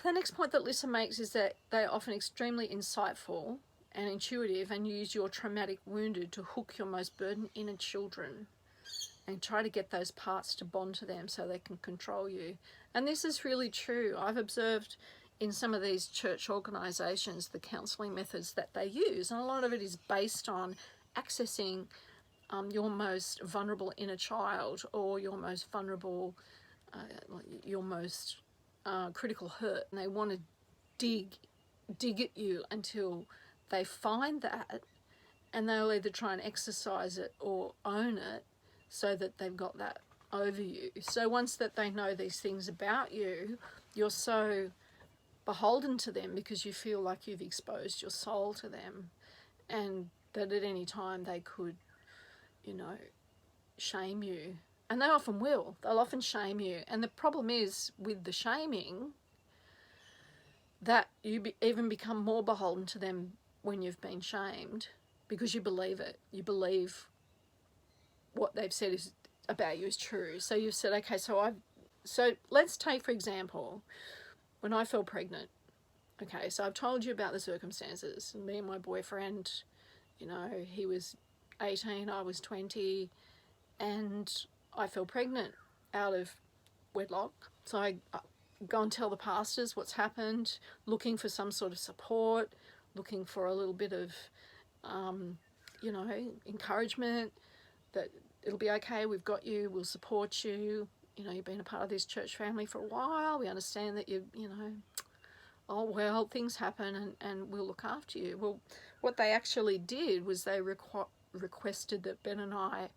The next point that Lissa makes is that they are often extremely insightful and intuitive and use your traumatic wounded to hook your most burdened inner children and try to get those parts to bond to them so they can control you. And this is really true. I've observed in some of these church organisations the counselling methods that they use, and a lot of it is based on accessing your most vulnerable inner child or your most vulnerable, your most critical hurt, and they want to dig at you until they find that, and they'll either try and exercise it or own it so that they've got that over you. So once that they know these things about you, you're so beholden to them because you feel like you've exposed your soul to them, and that at any time they could, you know, shame you. And they often will. They'll often shame you. And the problem is with the shaming that you even become more beholden to them when you've been shamed, because you believe it. You believe what they've said is about you is true. So you've said, okay, so let's take, for example, when I fell pregnant. Okay, so I've told you about the circumstances. Me and my boyfriend, you know, he was 18, I was 20, and I fell pregnant out of wedlock. So I go and tell the pastors what's happened, looking for some sort of support, looking for a little bit of, you know, encouragement that it'll be okay, we've got you, we'll support you. You know, you've been a part of this church family for a while. We understand that you know, oh, well, things happen and we'll look after you. Well, what they actually did was they requested that Ben and I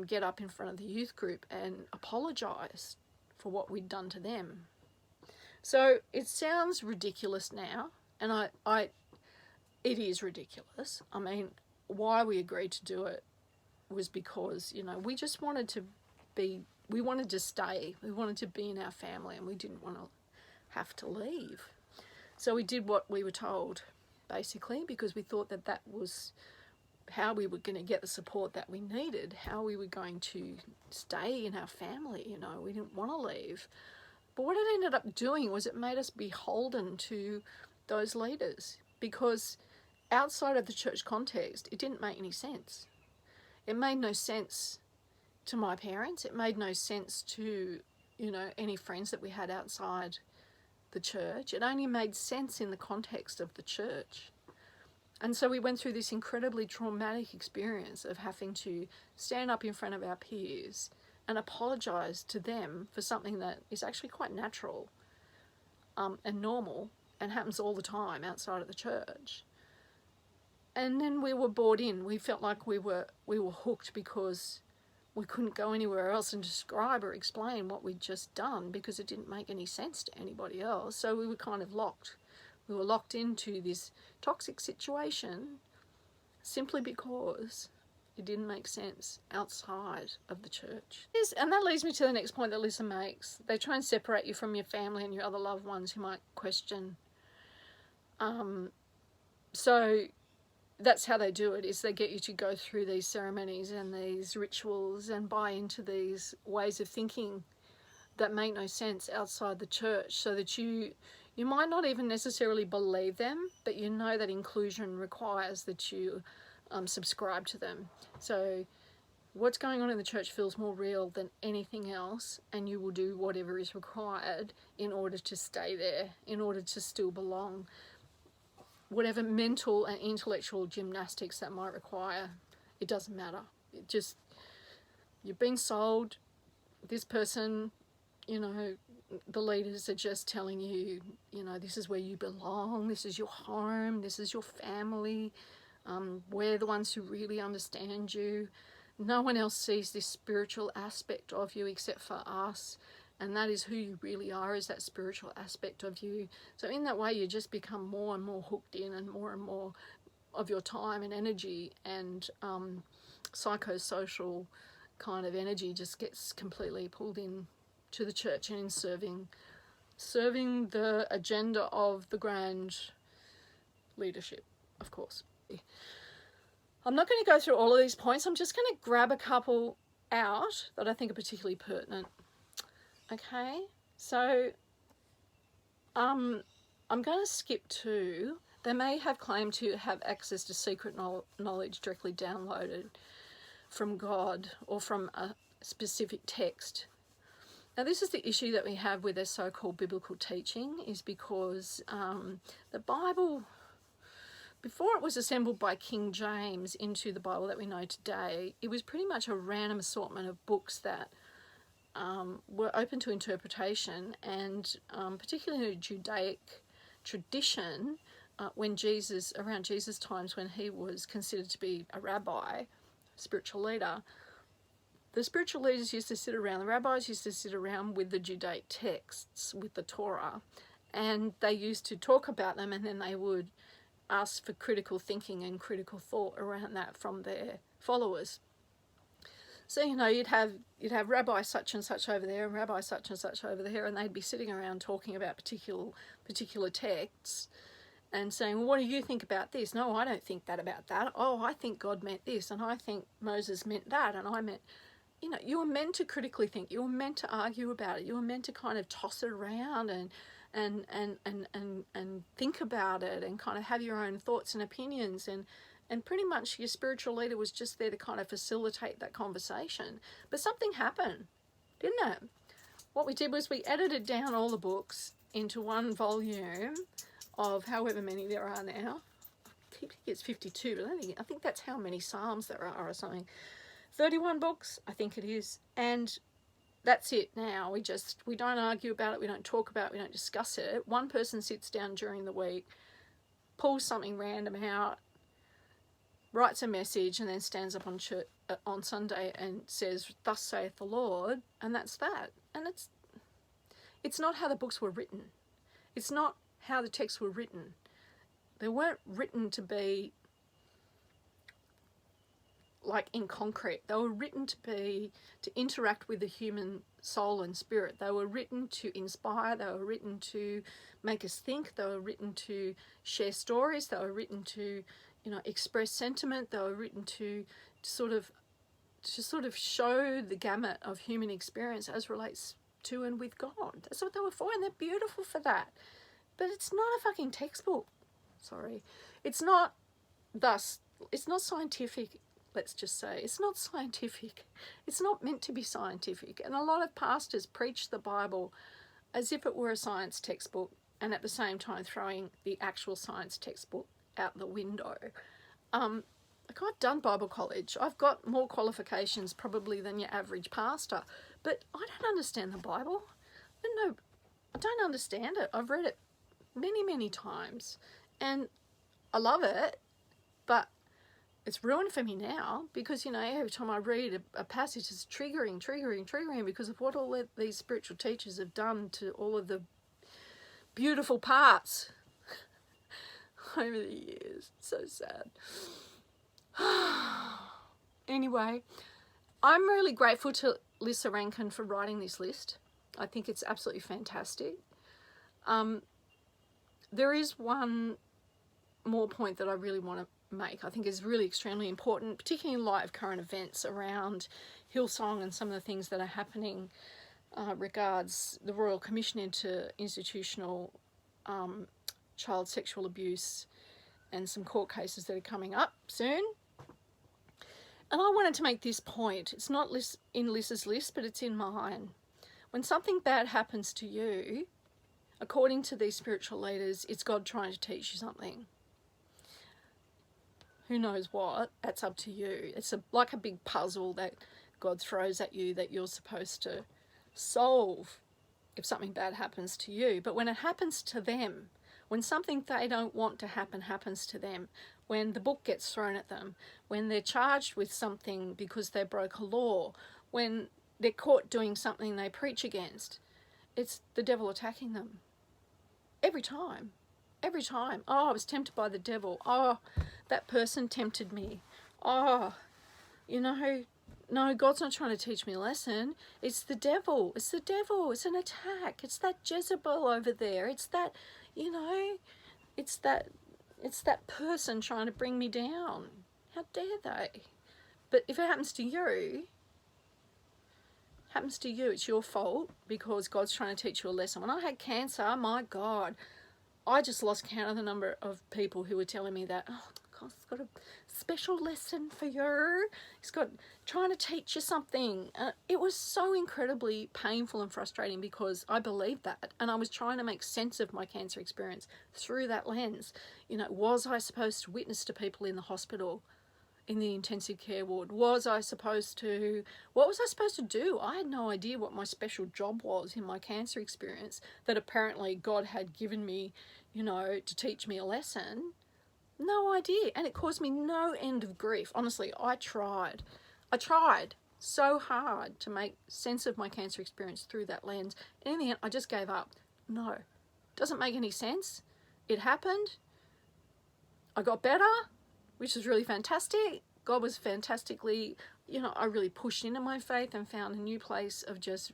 get up in front of the youth group and apologise for what we'd done to them. So it sounds ridiculous now, and it is ridiculous. I mean, why we agreed to do it was because, you know, we just wanted to we wanted to stay. We wanted to be in our family, and we didn't want to have to leave. So we did what we were told, basically, because we thought that that was how we were going to get the support that we needed, how we were going to stay in our family. You know, we didn't want to leave. But what it ended up doing was it made us beholden to those leaders, because outside of the church context, it didn't make any sense. It made no sense to my parents. It made no sense to, you know, any friends that we had outside the church. It only made sense in the context of the church. And so we went through this incredibly traumatic experience of having to stand up in front of our peers and apologise to them for something that is actually quite natural and normal and happens all the time outside of the church. And then we were bought in. We felt like we were hooked because we couldn't go anywhere else and describe or explain what we'd just done, because it didn't make any sense to anybody else. So we were kind of locked. We were locked into this toxic situation simply because it didn't make sense outside of the church. And that leads me to the next point that Lissa makes. They try and separate you from your family and your other loved ones who might question. So that's how they do it, is they get you to go through these ceremonies and these rituals and buy into these ways of thinking that make no sense outside the church, so that you might not even necessarily believe them, but you know that inclusion requires that you subscribe to them. So what's going on in the church feels more real than anything else, and you will do whatever is required in order to stay there, in order to still belong. Whatever mental and intellectual gymnastics that might require, it doesn't matter. It just, you've been sold. This person, you know, the leaders are just telling you, you know, this is where you belong, this is your home, this is your family, we're the ones who really understand you. No one else sees this spiritual aspect of you except for us, and that is who you really are, is that spiritual aspect of you. So in that way, you just become more and more hooked in, and more of your time and energy and psychosocial kind of energy just gets completely pulled in to the church and in serving the agenda of the grand leadership, of course. I'm not going to go through all of these points. I'm just going to grab a couple out that I think are particularly pertinent. Okay, so I'm going to skip to, they may have claimed to have access to secret knowledge directly downloaded from God or from a specific text. Now, this is the issue that we have with their so-called biblical teaching, is because the Bible, before it was assembled by King James into the Bible that we know today, it was pretty much a random assortment of books that were open to interpretation, and particularly in the Judaic tradition, around Jesus' times, when he was considered to be a rabbi, spiritual leader, the spiritual leaders used to sit around, the rabbis used to sit around with the Judaic texts, with the Torah, and they used to talk about them, and then they would ask for critical thinking and critical thought around that from their followers. So, you know, you'd have Rabbi such and such over there and Rabbi such and such over there, and they'd be sitting around talking about particular texts and saying, well, what do you think about this? No, I don't think that about that. Oh, I think God meant this, and I think Moses meant that, and I meant... You know, you were meant to critically think. You were meant to argue about it. You were meant to kind of toss it around and think about it, and kind of have your own thoughts and opinions, and pretty much your spiritual leader was just there to kind of facilitate that conversation. But something happened, didn't it? What we did was we edited down all the books into one volume of however many there are now. I keep thinking it's 52, but I think that's how many Psalms there are or something. 31 books, I think it is, and that's it now. We don't argue about it, we don't talk about it, we don't discuss it. One person sits down during the week, pulls something random out, writes a message, and then stands up on Sunday and says, "Thus saith the Lord," and that's that. And it's not how the books were written. It's not how the texts were written. They weren't written to be like in concrete. They were written to interact with the human soul and spirit. They were written to inspire. They were written to make us think. They were written to share stories. They were written to, you know, express sentiment. They were written to sort of show the gamut of human experience as relates to and with God. That's what they were for, and they're beautiful for that. But it's not a fucking textbook. Sorry. It's not scientific. Let's just say it's not scientific. It's not meant to be scientific. And a lot of pastors preach the Bible as if it were a science textbook, and at the same time throwing the actual science textbook out the window. Like, I've done Bible college. I've got more qualifications probably than your average pastor, but I don't understand the Bible. I don't understand it. I've read it many, many times, and I love it, but it's ruined for me now, because, you know, every time I read a passage, it's triggering because of what all these spiritual teachers have done to all of the beautiful parts over the years. It's so sad. Anyway, I'm really grateful to Lisa Rankin for writing this list. I think it's absolutely fantastic. There is one more point that I really want to make. I think is really extremely important, particularly in light of current events around Hillsong and some of the things that are happening regards the Royal Commission into institutional child sexual abuse and some court cases that are coming up soon. And I wanted to make this point. It's not in Lisa's list, but it's in mine. When something bad happens to you, according to these spiritual leaders, it's God trying to teach you something. Who knows what? That's up to you. It's like a big puzzle that God throws at you that you're supposed to solve if something bad happens to you. But when it happens to them, when something they don't want to happen happens to them, when the book gets thrown at them, when they're charged with something because they broke a law, when they're caught doing something they preach against, it's the devil attacking them. Every time. Every time. Oh, I was tempted by the devil. Oh, that person tempted me. Oh, you know, no, God's not trying to teach me a lesson. It's the devil. It's the devil. It's an attack. It's that Jezebel over there. It's that, you know, it's that person trying to bring me down. How dare they? But if it happens to you, happens to you, it's your fault because God's trying to teach you a lesson. When I had cancer, my God, I just lost count of the number of people who were telling me that, oh, God's got a special lesson for you. He's got trying to teach you something. It was so incredibly painful and frustrating because I believed that, and I was trying to make sense of my cancer experience through that lens. You know, was I supposed to witness to people in the hospital, in the intensive care ward? What was I supposed to do? I had no idea what my special job was in my cancer experience that apparently God had given me, you know, to teach me a lesson. No idea. And it caused me no end of grief. Honestly, I tried so hard to make sense of my cancer experience through that lens. And in the end, I just gave up. No, doesn't make any sense. It happened. I got better, which was really fantastic. God was fantastically, you know, I really pushed into my faith and found a new place of just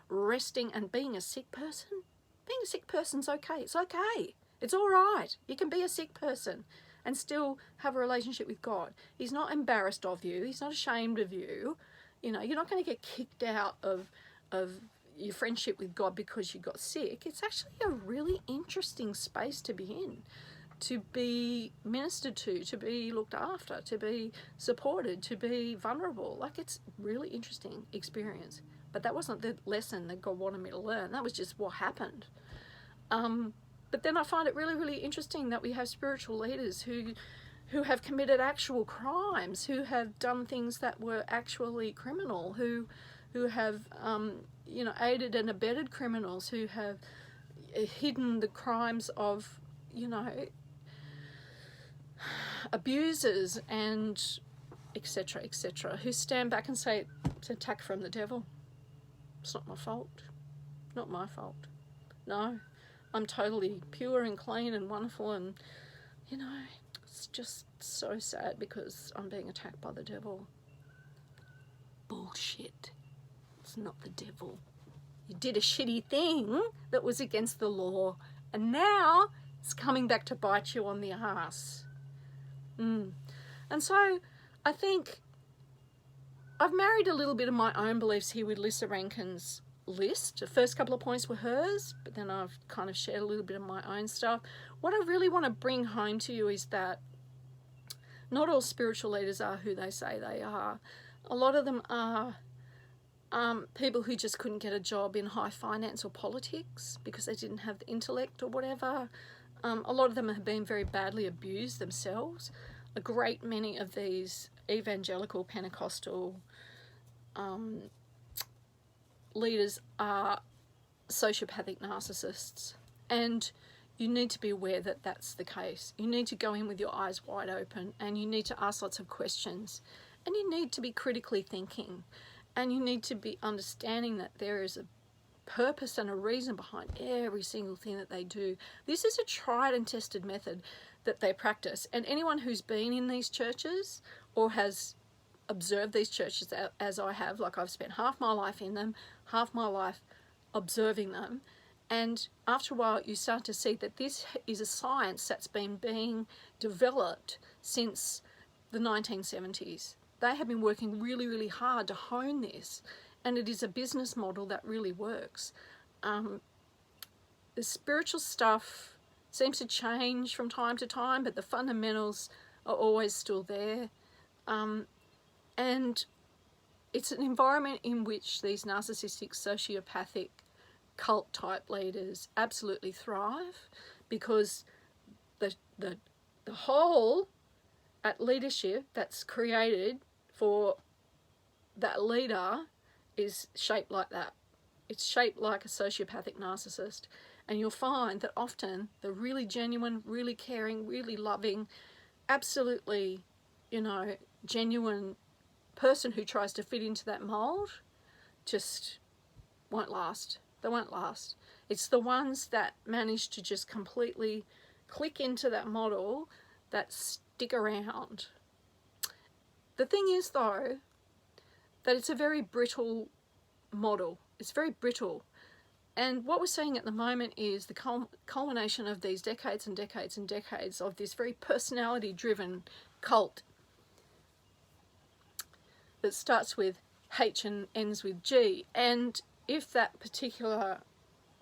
resting and being a sick person. Being a sick person's okay. It's okay. It's all right. You can be a sick person and still have a relationship with God. He's not embarrassed of you. He's not ashamed of you. You know, you're not going to get kicked out of your friendship with God because you got sick. It's actually a really interesting space to be in, to be ministered to be looked after, to be supported, to be vulnerable. Like, it's really interesting experience. But that wasn't the lesson that God wanted me to learn. That was just what happened. But then I find it really, really interesting that we have spiritual leaders who have committed actual crimes, who have done things that were actually criminal, who have you know, aided and abetted criminals, who have hidden the crimes of, you know, abusers and etc., etc., who stand back and say it's an attack from the devil. It's not my fault. Not my fault. No, I'm totally pure and clean and wonderful, and, you know, it's just so sad because I'm being attacked by the devil. Bullshit. It's not the devil. You did a shitty thing that was against the law, and now it's coming back to bite you on the ass. And so I think I've married a little bit of my own beliefs here with Lissa Rankin's list. The first couple of points were hers, but then I've kind of shared a little bit of my own stuff. What I really want to bring home to you is that not all spiritual leaders are who they say they are. A lot of them are people who just couldn't get a job in high finance or politics because they didn't have the intellect or whatever. A lot of them have been very badly abused themselves. A great many of these evangelical Pentecostal leaders are sociopathic narcissists, and you need to be aware that that's the case. You need to go in with your eyes wide open, and you need to ask lots of questions, and you need to be critically thinking, and you need to be understanding that there is a purpose and a reason behind every single thing that they do. This is a tried and tested method that they practice, and anyone who's been in these churches or has observed these churches as I have, like I've spent half my life in them, half my life observing them, and after a while you start to see that this is a science that's been being developed since the 1970s. They have been working really, really hard to hone this, and it is a business model that really works. The spiritual stuff seems to change from time to time, but the fundamentals are always still there. And it's an environment in which these narcissistic, sociopathic, cult-type leaders absolutely thrive, because the hole at leadership that's created for that leader is shaped like that. It's shaped like a sociopathic narcissist. And you'll find that often the really genuine, really caring, really loving, absolutely, you know, genuine person who tries to fit into that mold just won't last. They won't last. It's the ones that manage to just completely click into that model that stick around. The thing is, though, that it's a very brittle model. It's very brittle. And what we're seeing at the moment is the culmination of these decades and decades and decades of this very personality-driven cult that starts with H and ends with G. And if that particular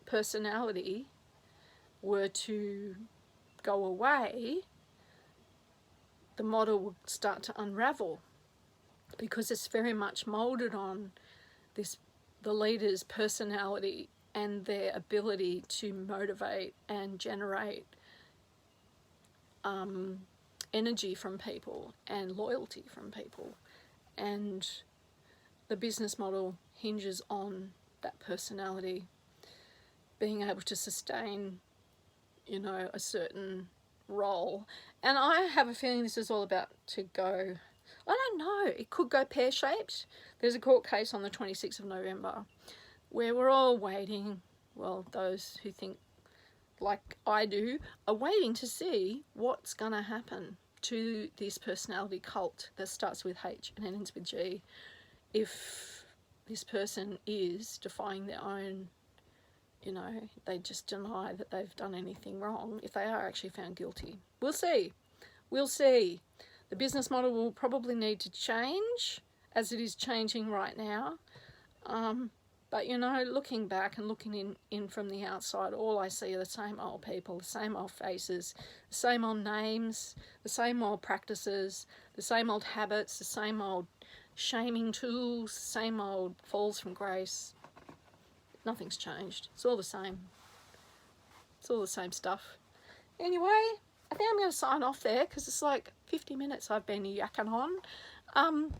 personality were to go away, the model would start to unravel, because it's very much molded on the leader's personality and their ability to motivate and generate energy from people and loyalty from people. And the business model hinges on that personality being able to sustain, a certain role. And I have a feeling this is all about to go, I don't know, it could go pear-shaped. There's a court case on the 26th of November where we're all waiting, well, those who think like I do, are waiting to see what's going to happen to this personality cult that starts with H and ends with G, if this person is defying their own, they just deny that they've done anything wrong, if they are actually found guilty. We'll see. We'll see. The business model will probably need to change, as it is changing right now. But, looking back and looking in from the outside, all I see are the same old people, the same old faces, the same old names, the same old practices, the same old habits, the same old shaming tools, the same old falls from grace. Nothing's changed. It's all the same. It's all the same stuff. Anyway, I think I'm going to sign off there, because it's like 50 minutes I've been yakking on.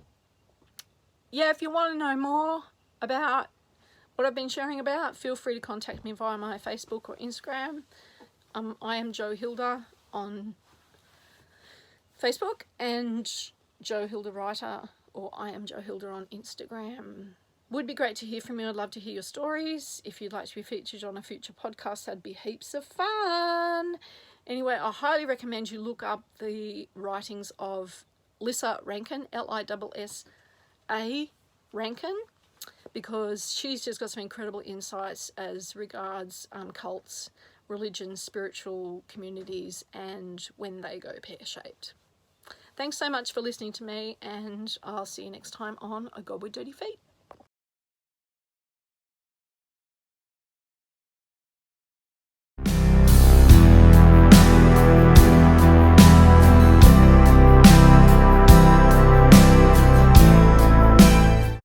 Yeah, if you want to know more about what I've been sharing about, feel free to contact me via my Facebook or Instagram. I am Jo Hilda on Facebook, and Jo Hilda Writer, or I am Jo Hilda on Instagram. Would be great to hear from you. I'd love to hear your stories. If you'd like to be featured on a future podcast, that'd be heaps of fun. Anyway, I highly recommend you look up the writings of Lissa Rankin, Lissa Rankin, because she's just got some incredible insights as regards cults, religions, spiritual communities, and when they go pear-shaped. Thanks so much for listening to me, and I'll see you next time on A God with Dirty Feet.